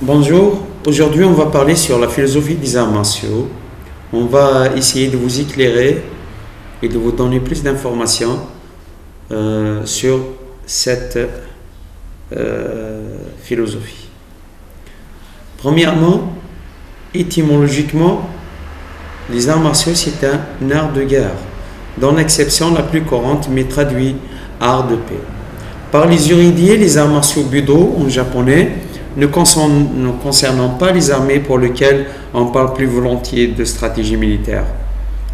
Bonjour, aujourd'hui on va parler sur la philosophie des arts martiaux. On va essayer de vous éclairer et de vous donner plus d'informations sur cette philosophie. Premièrement, étymologiquement, les arts martiaux c'est un art de guerre, dont l'acception la plus courante mais traduit art de paix. Par les Uridis, les arts martiaux Budo en japonais ne concernant pas les armées pour lesquelles on parle plus volontiers de stratégie militaire.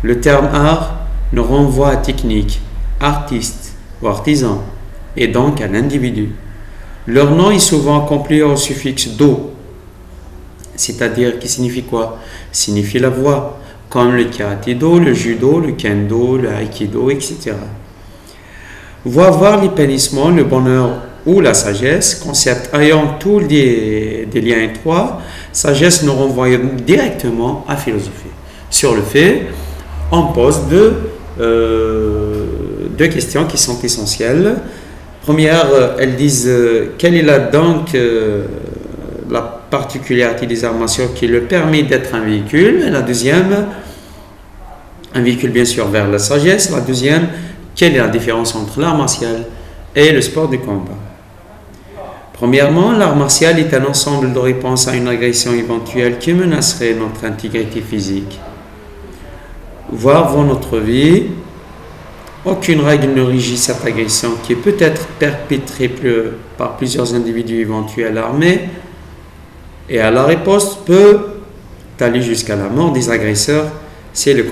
Le terme art ne renvoie à technique, artiste ou artisan, et donc à l'individu. Leur nom est souvent accompli au suffixe do, c'est-à-dire qui signifie quoi? Signifie la voie, comme le karaté-do, le judo, le kendo, le aikido, etc. Voir l'épanouissement, le bonheur ou la sagesse, concept ayant tous des liens étroits, sagesse nous renvoie directement à philosophie. Sur le fait, on pose deux questions qui sont essentielles. Première, elles disent quelle est donc la particularité des arts martiaux qui le permet d'être un véhicule. Et la deuxième, un véhicule bien sûr vers la sagesse. La deuxième, quelle est la différence entre l'art martial et le sport de combat? Premièrement, l'art martial est un ensemble de réponses à une agression éventuelle qui menacerait notre intégrité physique, voire notre vie. Aucune règle ne régit cette agression qui peut être perpétrée par plusieurs individus éventuels armés et à la riposte peut aller jusqu'à la mort des agresseurs si le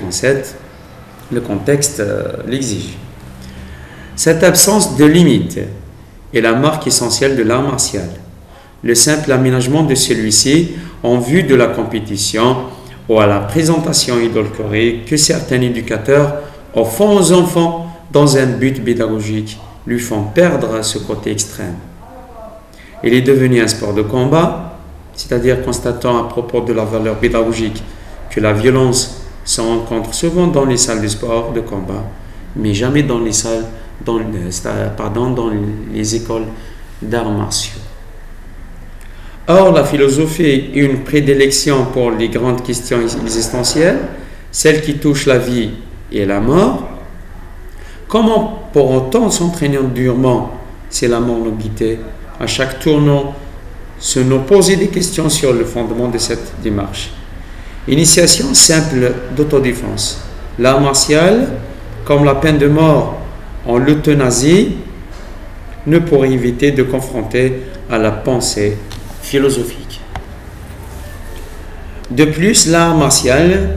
contexte l'exige. Cette absence de limite est la marque essentielle de l'art martial. Le simple aménagement de celui-ci en vue de la compétition ou à la présentation édulcorée que certains éducateurs offrent aux enfants dans un but pédagogique lui font perdre ce côté extrême. Il est devenu un sport de combat, c'est-à-dire constatant à propos de la valeur pédagogique que la violence se rencontre souvent dans les salles de sport de combat, mais jamais dans les salles dans les écoles d'arts martiaux. Or, la philosophie est une prédilection pour les grandes questions existentielles, celles qui touchent la vie et la mort. Comment pour autant s'entraîner durement si la mort nous guettait? À chaque tournant, se nous poser des questions sur le fondement de cette démarche. Initiation simple d'autodéfense. L'art martial, comme la peine de mort en l'euthanasie, ne pourrait éviter de confronter à la pensée philosophique. De plus, l'art martial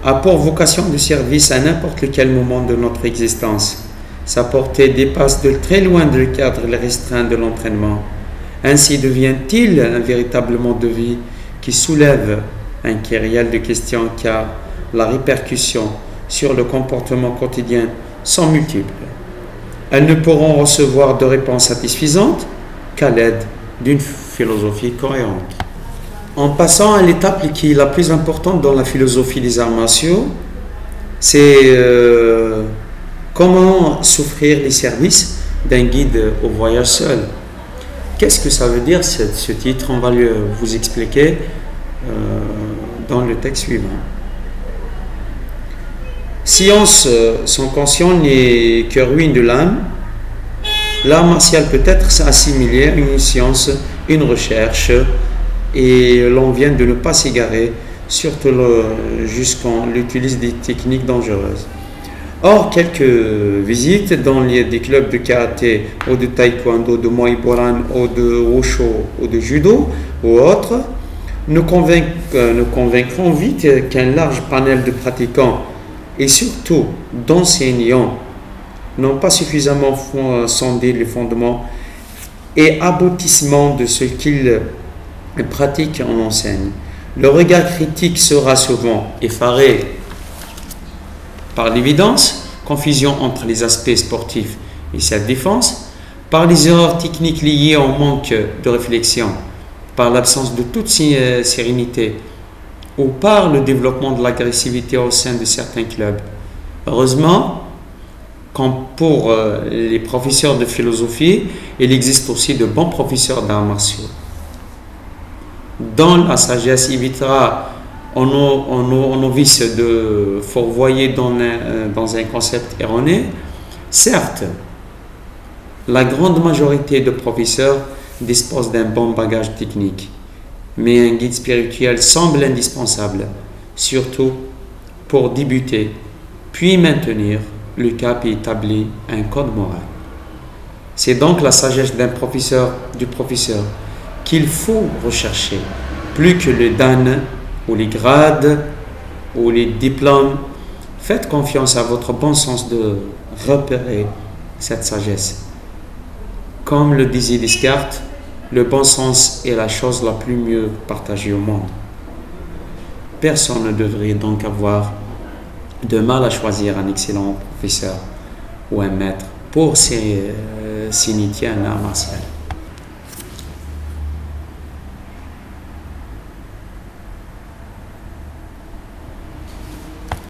a pour vocation de service à n'importe quel moment de notre existence. Sa portée dépasse de très loin le cadre restreint de l'entraînement. Ainsi devient-il un véritable mode de vie qui soulève un kyrielle de questions car la répercussion sur le comportement quotidien sont multiples. Elles ne pourront recevoir de réponse satisfaisante qu'à l'aide d'une philosophie cohérente. En passant à l'étape qui est la plus importante dans la philosophie des arts martiaux, c'est comment s'offrir les services d'un guide au voyage seul. Qu'est-ce que ça veut dire ce titre? On va vous expliquer dans le texte suivant. Science sans conscience n'est que ruine de l'âme. L'art martial peut être assimilé à une science, une recherche, et l'on vient de ne pas s'égarer, surtout jusqu'on utilise des techniques dangereuses. Or, quelques visites dans des clubs de karaté ou de taekwondo, de muay boran ou de wushu ou de judo ou autres nous convaincront vite qu'un large panel de pratiquants et surtout d'enseignants n'ont pas suffisamment sondé les fondements et aboutissements de ce qu'ils pratiquent en enseigne. Le regard critique sera souvent effaré par l'évidence, confusion entre les aspects sportifs et cette défense, par les erreurs techniques liées au manque de réflexion, par l'absence de toute sérénité, ou par le développement de l'agressivité au sein de certains clubs. Heureusement, comme pour les professeurs de philosophie, il existe aussi de bons professeurs d'arts martiaux. dans la sagesse évitera aux novices de fourvoyer dans un concept erroné. Certes, la grande majorité de professeurs disposent d'un bon bagage technique, mais un guide spirituel semble indispensable, surtout pour débuter, puis maintenir le cap et établir un code moral. C'est donc la sagesse du professeur qu'il faut rechercher, plus que le dan ou les grades ou les diplômes. Faites confiance à votre bon sens de repérer cette sagesse. Comme le disait Descartes, le bon sens est la chose la plus mieux partagée au monde. Personne ne devrait donc avoir de mal à choisir un excellent professeur ou un maître pour s'initier à un art martial.